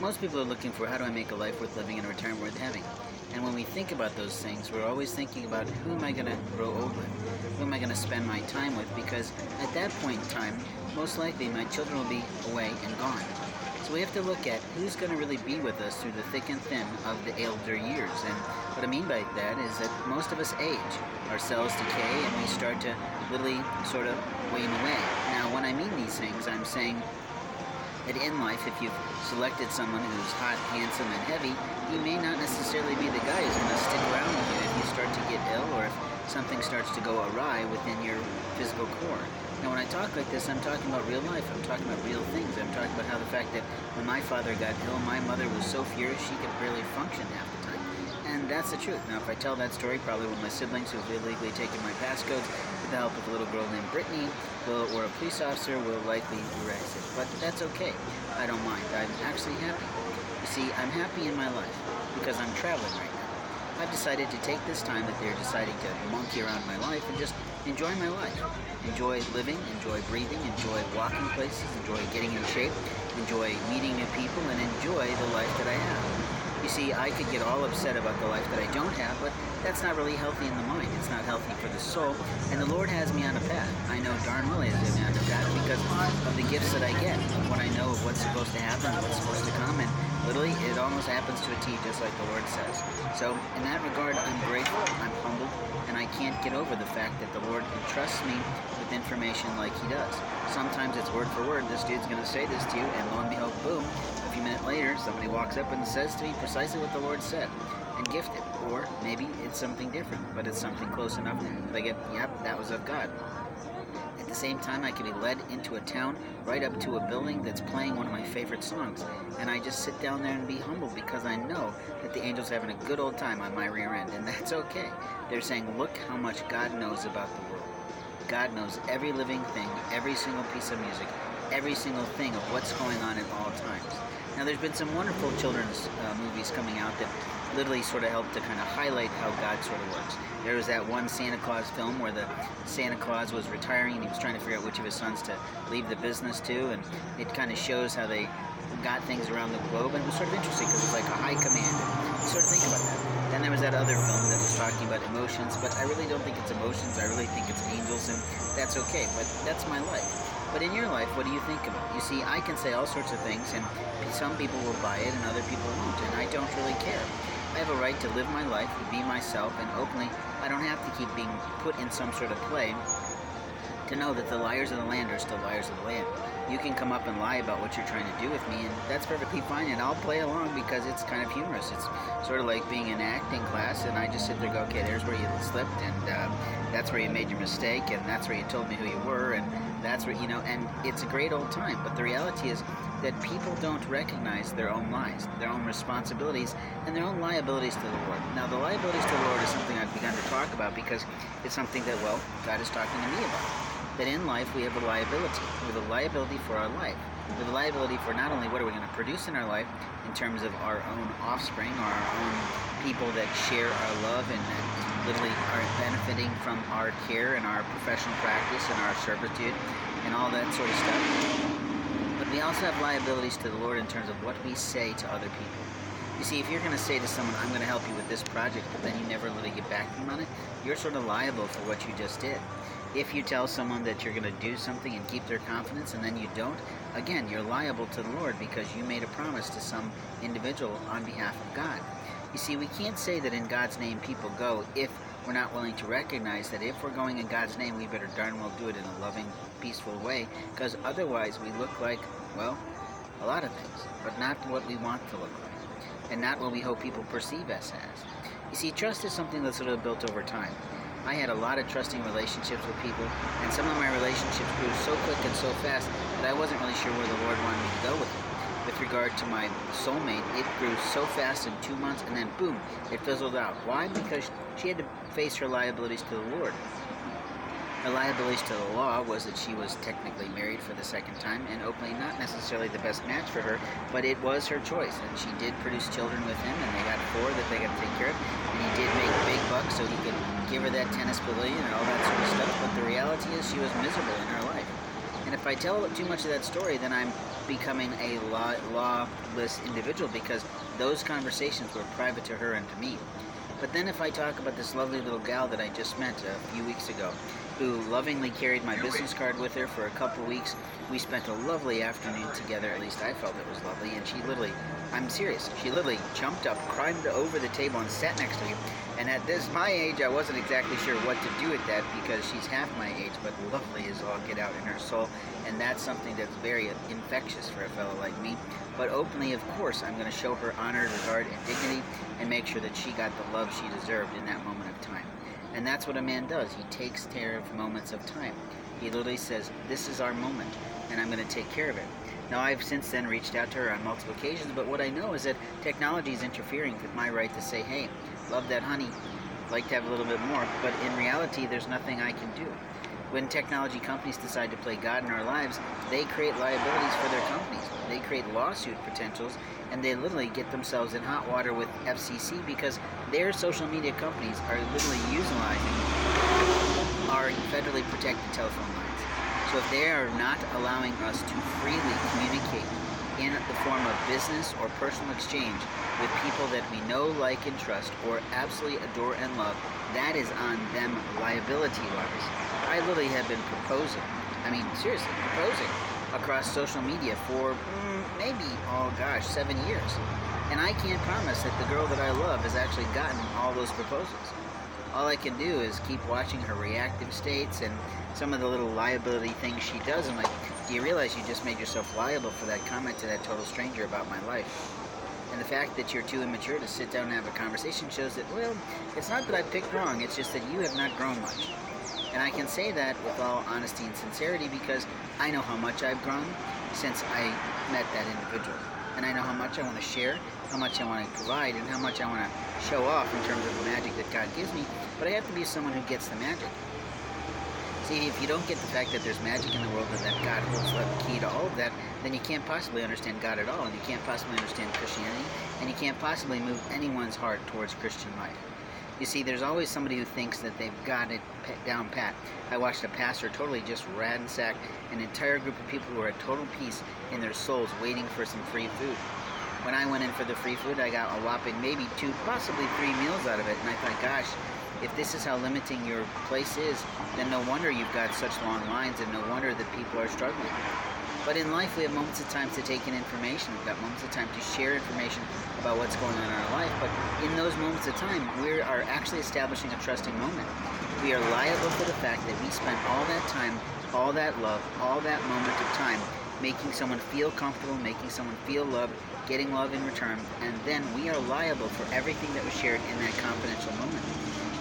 Most people are looking for how do I make a life worth living and a retirement worth having. And when we think about those things, we're always thinking about who am I going to grow old with? Who am I going to spend my time with? Because at that point in time, most likely my children will be away and gone. So we have to look at who's going to really be with us through the thick and thin of the elder years. And what I mean by that is that most of us age, our cells decay, and we start to literally sort of wane away. Now, when I mean these things, I'm saying that in life, if you've selected someone who's hot, handsome, and heavy, he may not necessarily be the guy who's going to stick around with you if you start to get ill or if something starts to go awry within your physical core. Now, when I talk like this, I'm talking about real life. I'm talking about real things. I'm talking about how the fact that when my father got ill, my mother was so furious she could barely function half the time. And that's the truth. Now, if I tell that story, probably one of my siblings who've illegally taken my passcodes with the help of a little girl named Brittany or a police officer will likely erase it. But that's okay. I don't mind. I'm actually happy. You see, I'm happy in my life because I'm traveling right now. I've decided to take this time that they're deciding to monkey around my life and just enjoy my life. Enjoy living, enjoy breathing, enjoy walking places, enjoy getting in shape, enjoy meeting new people, and enjoy the life that I have. You see, I could get all upset about the life that I don't have, but that's not really healthy in the mind. It's not healthy for the soul, and the Lord has me on a path. I know darn well He has me on a path because of the gifts that I get, what I know of what's supposed to happen, what's supposed to come, and literally it almost happens to a T, just like the Lord says. So in that regard, I'm grateful, I'm humbled, and I can't get over the fact that the Lord entrusts me with information like He does. Sometimes it's word for word, this dude's going to say this to you, and lo and behold, boom, a few minutes later, somebody walks up and says to me precisely what the Lord said, and gift it. Or maybe it's something different, but it's something close enough that I get, yep, that was of God. At the same time, I can be led into a town, right up to a building that's playing one of my favorite songs, and I just sit down there and be humbled because I know that the angel's having a good old time on my rear end, and that's okay. They're saying, look how much God knows about the world. God knows every living thing, every single piece of music, every single thing of what's going on at all times. Now, there's been some wonderful children's movies coming out that literally sort of help to kind of highlight how God sort of works. There was that one Santa Claus film where the Santa Claus was retiring and he was trying to figure out which of his sons to leave the business to, and it kind of shows how they got things around the globe, and it was sort of interesting because it was like a high command. You sort of think about that. Then there was that other film that was talking about emotions, but I really don't think it's emotions. I really think it's angels, and that's okay, but that's my life. But in your life, what do you think about? You see, I can say all sorts of things, and some people will buy it and other people won't, and I don't really care. I have a right to live my life, to be myself, and openly, I don't have to keep being put in some sort of play to know that the liars of the land are still liars of the land. You can come up and lie about what you're trying to do with me, and that's perfectly fine, and I'll play along because it's kind of humorous. It's sort of like being in acting class, and I just sit there and go, okay, there's where you slipped, and that's where you made your mistake, and that's where you told me who you were, and that's where, and it's a great old time. But the reality is that people don't recognize their own lies, their own responsibilities, and their own liabilities to the Lord. Now, the liabilities to the Lord is something I've begun to talk about because it's something that, well, God is talking to me about. That in life we have a liability. We have a liability for our life. We have a liability for not only what are we going to produce in our life in terms of our own offspring, or our own people that share our love and that literally are benefiting from our care and our professional practice and our servitude and all that sort of stuff. But we also have liabilities to the Lord in terms of what we say to other people. You see, if you're going to say to someone, I'm going to help you with this project, but then you never really get back to them on it, you're sort of liable for what you just did. If you tell someone that you're going to do something and keep their confidence and then you don't, again, you're liable to the Lord because you made a promise to some individual on behalf of God. You see, we can't say that in God's name people go if we're not willing to recognize that if we're going in God's name, we better darn well do it in a loving, peaceful way, because otherwise we look like, well, a lot of things, but not what we want to look like, and not what we hope people perceive us as. You see, trust is something that's sort of built over time. I had a lot of trusting relationships with people, and some of my relationships grew so quick and so fast that I wasn't really sure where the Lord wanted me to go with it. With regard to my soulmate, it grew so fast in 2 months, and then boom, it fizzled out. Why? Because she had to face her liabilities to the Lord. Her liabilities to the law was that she was technically married for the second time, and openly not necessarily the best match for her, but it was her choice, and she did produce children with him, and they got 4 that they got to take care of, and he did make big bucks so he could give her that tennis pavilion and all that sort of stuff, but the reality is she was miserable in her life. And And if I tell too much of that story, then I'm becoming a lawless individual, because those conversations were private to her and to me. But then if I talk about this lovely little gal that I just met a few weeks ago, who lovingly carried my business card with her for a couple weeks, we spent a lovely afternoon together, at least I felt it was lovely, and she literally, I'm serious, she literally jumped up, climbed over the table and sat next to me. And at my age, I wasn't exactly sure what to do with that, because she's half my age, but lovely as all get out in her soul, and that's something that's very infectious for a fellow like me. But openly, of course, I'm going to show her honor, regard, and dignity, and make sure that she got the love she deserved in that moment of time. And that's what a man does. He takes care of moments of time. He literally says, this is our moment, and I'm going to take care of it. Now, I've since then reached out to her on multiple occasions, but what I know is that technology is interfering with my right to say, hey, love that honey, like to have a little bit more, but in reality, there's nothing I can do. When technology companies decide to play God in our lives, they create liabilities for their companies. They create lawsuit potentials, and they literally get themselves in hot water with FCC, because their social media companies are literally utilizing our federally protected telephone lines. So if they are not allowing us to freely communicate in the form of business or personal exchange with people that we know, like, and trust, or absolutely adore and love, that is on them liability-wise. I literally have been proposing, seriously, proposing across social media for maybe, 7 years. And I can't promise that the girl that I love has actually gotten all those proposals. All I can do is keep watching her reactive states and some of the little liability things she does. I'm like, do you realize you just made yourself liable for that comment to that total stranger about my life? And the fact that you're too immature to sit down and have a conversation shows that, well, it's not that I picked wrong, it's just that you have not grown much. And I can say that with all honesty and sincerity, because I know how much I've grown since I met that individual. And I know how much I want to share, how much I want to provide, and how much I want to show off in terms of the magic that God gives me. But I have to be someone who gets the magic. See, if you don't get the fact that there's magic in the world and that God holds the key to all of that, then you can't possibly understand God at all, and you can't possibly understand Christianity, and you can't possibly move anyone's heart towards Christian life. You see, there's always somebody who thinks that they've got it down pat. I watched a pastor totally just ransack an entire group of people who are at total peace in their souls, waiting for some free food. When I went in for the free food, I got a whopping maybe 2, possibly 3 meals out of it, and I thought, gosh, if this is how limiting your place is, then no wonder you've got such long lines, and no wonder that people are struggling. But in life, we have moments of time to take in information. We've got moments of time to share information about what's going on in our life. But in those moments of time, we are actually establishing a trusting moment. We are liable for the fact that we spent all that time, all that love, all that moment of time making someone feel comfortable, making someone feel loved, getting love in return, and then we are liable for everything that was shared in that confidential moment.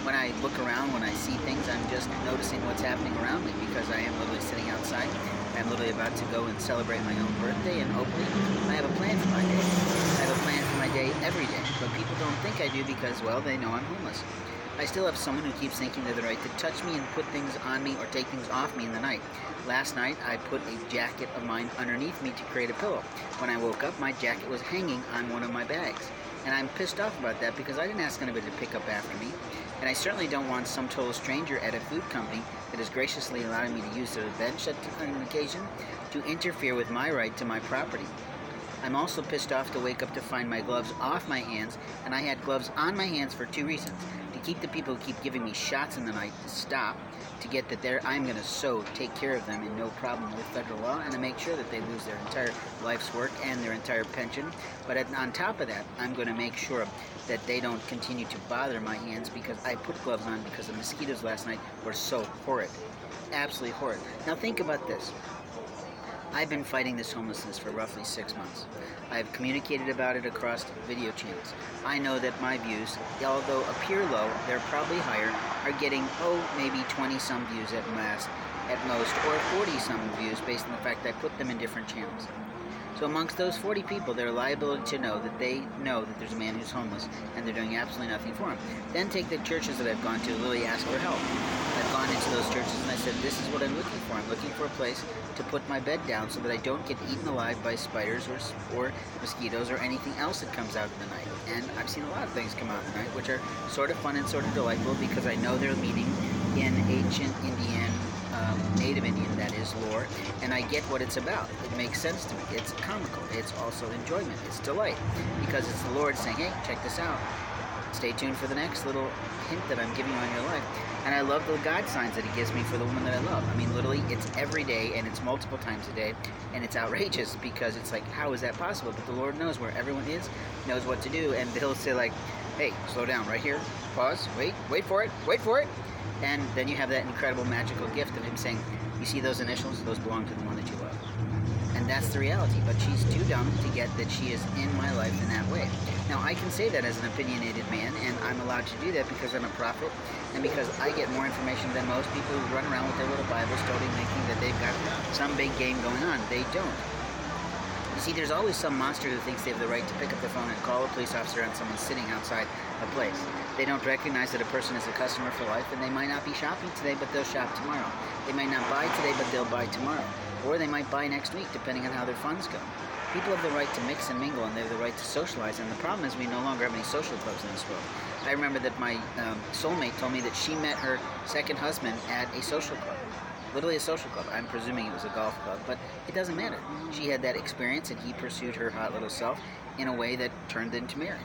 When I look around, when I see things, I'm just noticing what's happening around me, because I am literally sitting outside. I'm literally about to go and celebrate my own birthday, and hopefully I have a plan for my day. I have a plan for my day every day, but people don't think I do because, well, they know I'm homeless. I still have someone who keeps thinking they're the right to touch me and put things on me or take things off me in the night. Last night, I put a jacket of mine underneath me to create a pillow. When I woke up, my jacket was hanging on one of my bags. And I'm pissed off about that because I didn't ask anybody to pick up after me. And I certainly don't want some total stranger at a food company that is graciously allowing me to use their bench on an occasion to interfere with my right to my property. I'm also pissed off to wake up to find my gloves off my hands, and I had gloves on my hands for 2 reasons. To keep the people who keep giving me shots in the night to stop, to get that I'm going to take care of them in no problem with federal law, and to make sure that they lose their entire life's work and their entire pension. But on top of that, I'm going to make sure that they don't continue to bother my hands, because I put gloves on because the mosquitoes last night were so horrid. Absolutely horrid. Now think about this. I've been fighting this homelessness for roughly 6 months. I've communicated about it across video channels. I know that my views, although appear low, they're probably higher, are getting, maybe 20-some views at most, or 40-some views based on the fact I put them in different channels. So amongst those 40 people, their liability to know that they know that there's a man who's homeless and they're doing absolutely nothing for him. Then take the churches that I've gone to, really ask for help. I've gone into those churches and I said, this is what I'm looking for. I'm looking for a place to put my bed down so that I don't get eaten alive by spiders or mosquitoes or anything else that comes out in the night. And I've seen a lot of things come out in the night, which are sort of fun and sort of delightful, because I know they're meeting in ancient Indian native Indian, that is, lore, and I get what it's about. It makes sense to me. It's comical. It's also enjoyment. It's delight, because it's the Lord saying, hey, check this out. Stay tuned for the next little hint that I'm giving you on your life. And I love the God signs that he gives me for the woman that I love. I mean, literally, it's every day, and it's multiple times a day, and it's outrageous, because it's like, how is that possible? But the Lord knows where everyone is, knows what to do, and he'll say, like, hey, slow down right here, pause, wait for it. And then you have that incredible magical gift of him saying, you see those initials? Those belong to the one that you love. And that's the reality, but she's too dumb to get that she is in my life in that way. Now, I can say that as an opinionated man, and I'm allowed to do that because I'm a prophet, and because I get more information than most people who run around with their little Bibles toting, thinking that they've got some big game going on. They don't. You see, there's always some monster who thinks they have the right to pick up the phone and call a police officer on someone sitting outside a place. They don't recognize that a person is a customer for life, and they might not be shopping today, but they'll shop tomorrow. They might not buy today, but they'll buy tomorrow. Or they might buy next week, depending on how their funds go. People have the right to mix and mingle, and they have the right to socialize, and the problem is we no longer have any social clubs in this world. I remember that my soulmate told me that she met her second husband at a social club. Literally a social club. I'm presuming it was a golf club, but it doesn't matter. She had that experience, and he pursued her hot little self in a way that turned into marriage.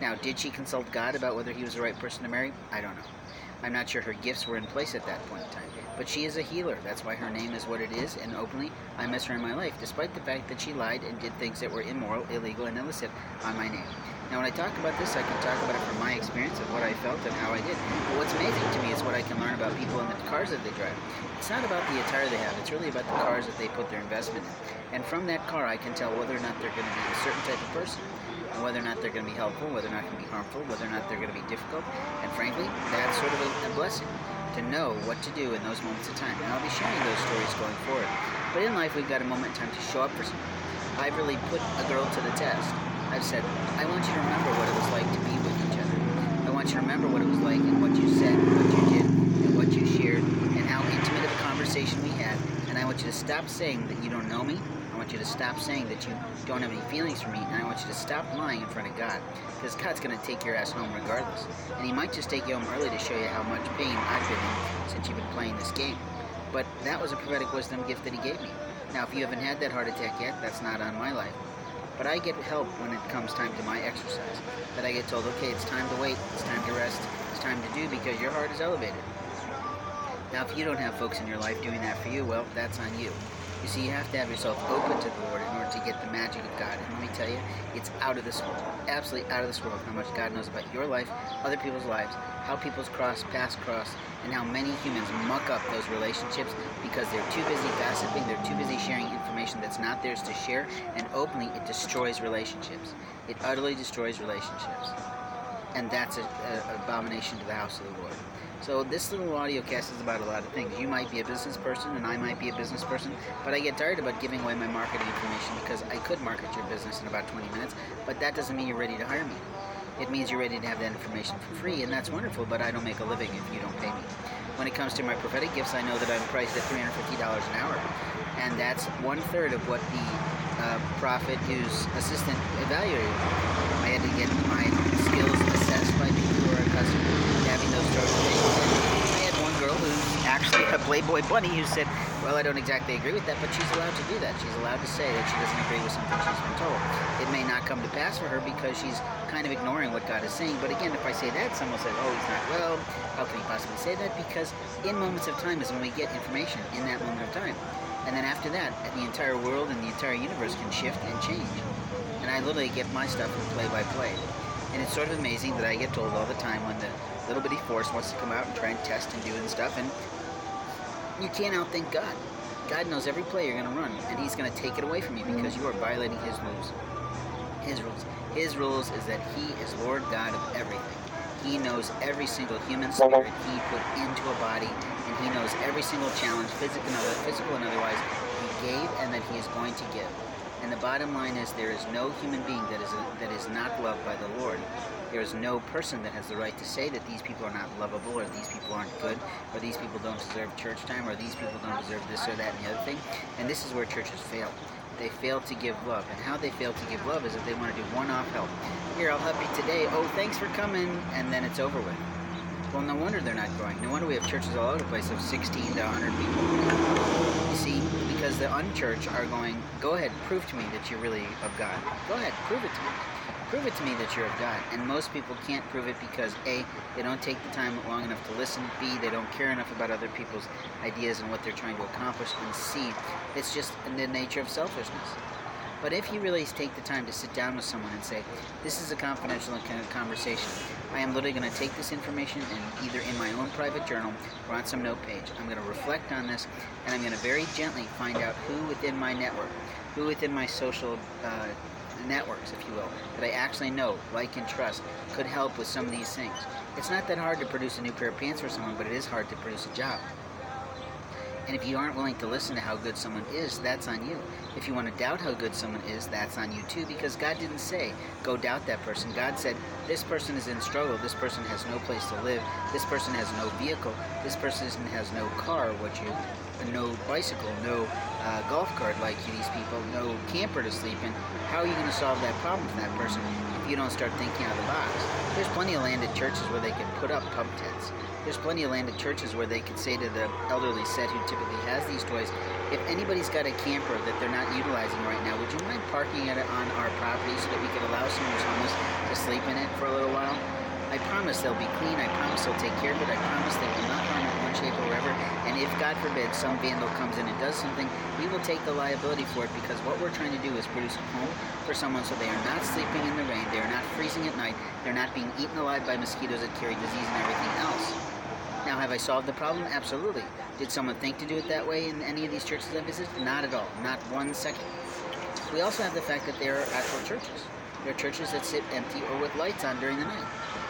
Now, did she consult God about whether he was the right person to marry? I don't know. I'm not sure her gifts were in place at that point in time. But she is a healer. That's why her name is what it is, and openly, I miss her in my life, despite the fact that she lied and did things that were immoral, illegal, and illicit on my name. Now, when I talk about this, I can talk about it from my experience of what I felt and how I did. But what's amazing to me is what I can learn about people and the cars that they drive. It's not about the attire they have. It's really about the cars that they put their investment in. And from that car, I can tell whether or not they're going to be a certain type of person, and whether or not they're going to be helpful, whether or not they're going to be harmful, whether or not they're going to be difficult. And frankly, that's sort of a blessing, to know what to do in those moments of time. And I'll be sharing those stories going forward. But in life, we've got a moment in time to show up for someone. I've really put a girl to the test. I've said, I want you to remember what it was like to be with each other. I want you to remember what it was like and what you said, and what you did, and what you shared, and how intimate of a conversation we had. And I want you to stop saying that you don't know me. I want you to stop saying that you don't have any feelings for me, and I want you to stop lying in front of God, because God's going to take your ass home regardless. And he might just take you home early to show you how much pain I've been in since you've been playing this game. But that was a prophetic wisdom gift that he gave me. Now, if you haven't had that heart attack yet, that's not on my life. But I get help when it comes time to my exercise. That I get told, okay, it's time to wait, it's time to rest, it's time to do, because your heart is elevated. Now, if you don't have folks in your life doing that for you, well, that's on you. You see, you have to have yourself open to the Lord in order to get the magic of God. And let me tell you, it's out of this world, absolutely out of this world, how much God knows about your life, other people's lives, how people's paths cross, and how many humans muck up those relationships because they're too busy gossiping, they're too busy sharing information that's not theirs to share, and openly it destroys relationships. It utterly destroys relationships. And that's an abomination to the house of the Lord. So this little audio cast is about a lot of things. You might be a business person, and I might be a business person, but I get tired about giving away my marketing information because I could market your business in about 20 minutes, but that doesn't mean you're ready to hire me. It means you're ready to have that information for free, and that's wonderful, but I don't make a living if you don't pay me. When it comes to my prophetic gifts, I know that I'm priced at $350 an hour, and that's 1/3 of what the prophet whose assistant evaluated. I had to get my skills assessed by people who are accustomed to having those conversations. I had one girl who's actually a Playboy Bunny who said, well, I don't exactly agree with that, but she's allowed to do that. She's allowed to say that she doesn't agree with something she's been told. It may not come to pass for her because she's kind of ignoring what God is saying. But again, if I say that, someone will say, oh, he's not well. How can he possibly say that? Because in moments of time is when we get information in that moment of time. And then after that, the entire world and the entire universe can shift and change. And I literally get my stuff from play by play. And it's sort of amazing that I get told all the time when the little bitty force wants to come out and try and test and do and stuff, and you can't outthink God. God knows every play you're going to run, and he's going to take it away from you because you are violating his rules. His rules. His rules is that he is Lord God of everything. He knows every single human spirit he put into a body, and he knows every single challenge, physical and otherwise, he gave and that he is going to give. And the bottom line is there is no human being that is not loved by the Lord. There is no person that has the right to say that these people are not lovable, or these people aren't good, or these people don't deserve church time, or these people don't deserve this or that and the other thing. And this is where churches fail. They fail to give love. And how they fail to give love is if they want to do one-off help. Here, I'll help you today. Oh, thanks for coming. And then it's over with. Well, no wonder they're not growing. No wonder we have churches all over the place of 16 to 100 people. You see, because the unchurched are going, go ahead, prove to me that you're really of God. Go ahead, prove it to me. Prove it to me that you're of God. And most people can't prove it because A, they don't take the time long enough to listen. B, they don't care enough about other people's ideas and what they're trying to accomplish. And C, it's just in the nature of selfishness. But if you really take the time to sit down with someone and say, this is a confidential conversation. I am literally going to take this information and either in my own private journal or on some note page. I'm going to reflect on this, and I'm going to very gently find out who within my network, who within my social networks, if you will, that I actually know, like, and trust could help with some of these things. It's not that hard to produce a new pair of pants for someone, but it is hard to produce a job. And if you aren't willing to listen to how good someone is, that's on you. If you want to doubt how good someone is, that's on you too, because God didn't say, go doubt that person. God said, this person is in struggle, this person has no place to live, this person has no vehicle, this person has no car, no bicycle, no golf cart like these people, no camper to sleep in. How are you going to solve that problem for that person if you don't start thinking out of the box? There's plenty of land at churches where they can put up pump tents. There's plenty of land at churches where they could say to the elderly set who typically has these toys, if anybody's got a camper that they're not utilizing right now, would you mind parking it on our property so that we could allow someone who's homeless to sleep in it for a little while? I promise they'll be clean. I promise they'll take care of it. I promise they will not harm it in one shape or whatever. And if, God forbid, some vandal comes in and does something, we will take the liability for it, because what we're trying to do is produce a home for someone so they are not sleeping in the rain, they are not freezing at night, they're not being eaten alive by mosquitoes that carry disease and everything else. Now, have I solved the problem? Absolutely. Did someone think to do it that way in any of these churches I visited? Not at all. Not 1 second. We also have the fact that there are actual churches. There are churches that sit empty or with lights on during the night.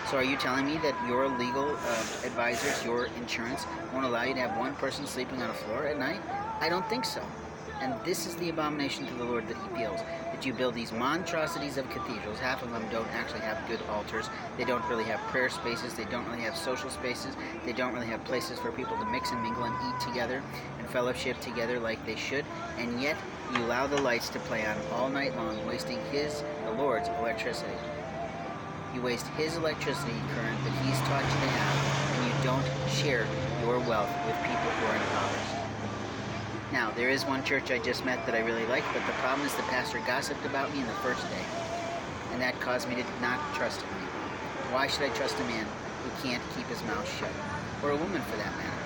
So are you telling me that your legal advisors, your insurance, won't allow you to have one person sleeping on a floor at night? I don't think so. And this is the abomination to the Lord that he feels. That you build these monstrosities of cathedrals. Half of them don't actually have good altars. They don't really have prayer spaces. They don't really have social spaces. They don't really have places for people to mix and mingle and eat together and fellowship together like they should. And yet you allow the lights to play on all night long, wasting the Lord's electricity. You waste his electricity current that he's taught you to have, and you don't share your wealth with people who are impoverished. Now, there is one church I just met that I really like, but the problem is the pastor gossiped about me in the first day, and that caused me to not trust him anymore. Why should I trust a man who can't keep his mouth shut? Or a woman, for that matter.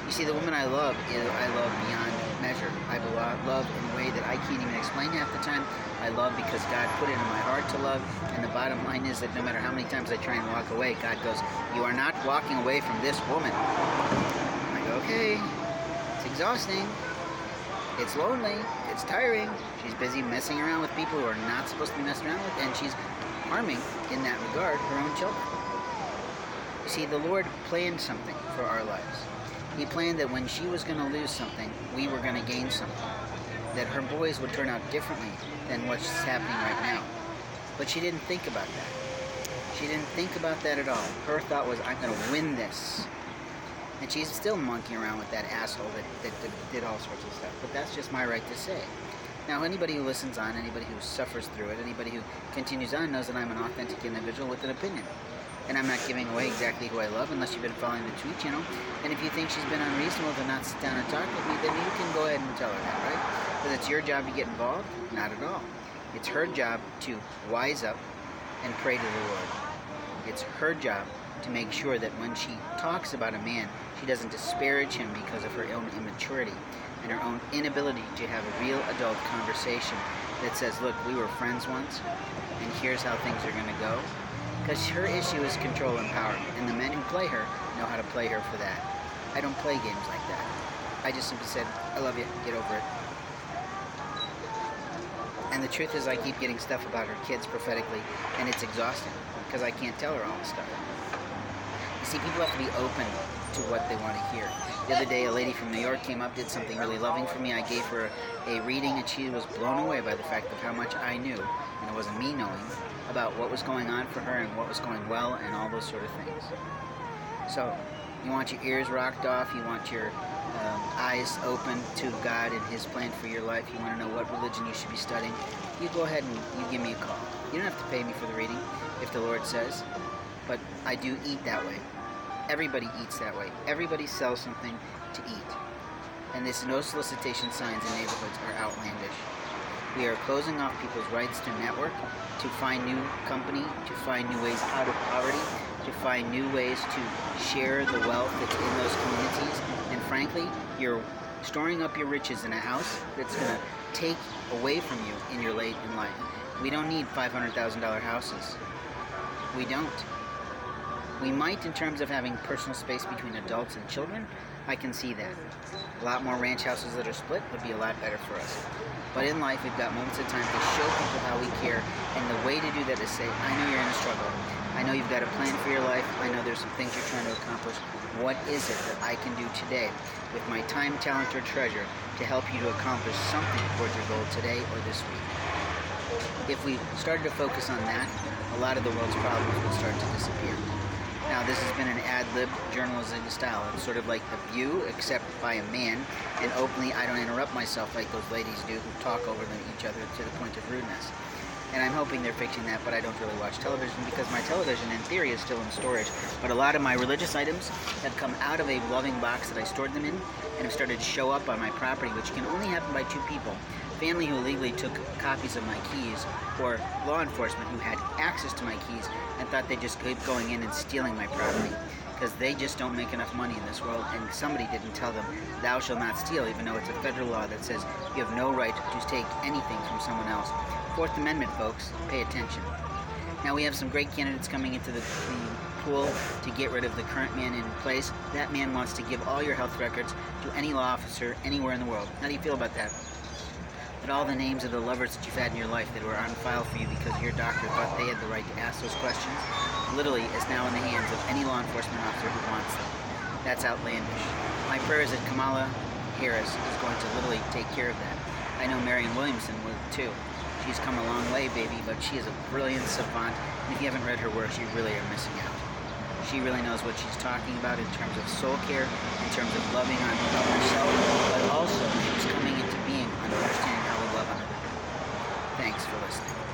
You see, the woman I love beyond measure. I love in a way that I can't even explain half the time. I love because God put it in my heart to love, and the bottom line is that no matter how many times I try and walk away, God goes, you are not walking away from this woman. I go, okay, it's exhausting, it's lonely, it's tiring. She's busy messing around with people who are not supposed to be messing around with, and she's harming, in that regard, her own children. You see, the Lord planned something for our lives. He planned that when she was going to lose something, we were going to gain something. That her boys would turn out differently than what's happening right now. But she didn't think about that. She didn't think about that at all. Her thought was, I'm going to win this. And she's still monkeying around with that asshole that did all sorts of stuff. But that's just my right to say. Now, anybody who listens on, anybody who suffers through it, anybody who continues on knows that I'm an authentic individual with an opinion. And I'm not giving away exactly who I love unless you've been following the tweet, you know. And if you think she's been unreasonable to not sit down and talk with me, then you can go ahead and tell her that, right? Because it's your job to get involved? Not at all. It's her job to wise up and pray to the Lord. It's her job to make sure that when she talks about a man, she doesn't disparage him because of her own immaturity and her own inability to have a real adult conversation that says, look, we were friends once, and here's how things are going to go. Because her issue is control and power, and the men who play her know how to play her for that. I don't play games like that. I just simply said, I love you, get over it. And the truth is I keep getting stuff about her kids prophetically, and it's exhausting, because I can't tell her all this stuff. You see, people have to be open to what they want to hear. The other day, a lady from New York came up, did something really loving for me. I gave her a reading, and she was blown away by the fact of how much I knew, and it wasn't me knowing, about what was going on for her and what was going well and all those sort of things. So, you want your ears rocked off, you want your eyes open to God and his plan for your life, you want to know what religion you should be studying, you go ahead and you give me a call. You don't have to pay me for the reading, if the Lord says, but I do eat that way. Everybody eats that way. Everybody sells something to eat. And this no solicitation signs in neighborhoods are outlandish. We are closing off people's rights to network, to find new company, to find new ways out of poverty, to find new ways to share the wealth that's in those communities. And frankly, you're storing up your riches in a house that's going to take away from you in your late in life. We don't need $500,000 houses. We don't. We might in terms of having personal space between adults and children. I can see that. A lot more ranch houses that are split would be a lot better for us. But in life, we've got moments of time to show people how we care, and the way to do that is say, I know you're in a struggle. I know you've got a plan for your life. I know there's some things you're trying to accomplish. What is it that I can do today with my time, talent, or treasure to help you to accomplish something towards your goal today or this week? If we started to focus on that, a lot of the world's problems would start to disappear. Now, this has been an ad-lib journalism style. It's sort of like The View, except by a man, and openly I don't interrupt myself like those ladies do who talk over each other to the point of rudeness. And I'm hoping they're fixing that, but I don't really watch television because my television, in theory, is still in storage. But a lot of my religious items have come out of a loving box that I stored them in and have started to show up on my property, which can only happen by two people. Family who illegally took copies of my keys, or law enforcement who had access to my keys and thought they just keep going in and stealing my property because they just don't make enough money in this world, and somebody didn't tell them, thou shalt not steal, even though it's a federal law that says you have no right to take anything from someone else. Fourth Amendment, folks, pay attention. Now, we have some great candidates coming into the pool to get rid of the current man in place. That man wants to give all your health records to any law officer anywhere in the world. How do you feel about that? That all the names of the lovers that you've had in your life that were on file for you because your doctor thought they had the right to ask those questions, literally is now in the hands of any law enforcement officer who wants them. That's outlandish. My prayer is that Kamala Harris is going to literally take care of that. I know Marianne Williamson would too. She's come a long way, baby, but she is a brilliant savant, and if you haven't read her work, you really are missing out. She really knows what she's talking about in terms of soul care, in terms of loving on herself, but also she's coming into being on understanding how we love another. Thanks for listening.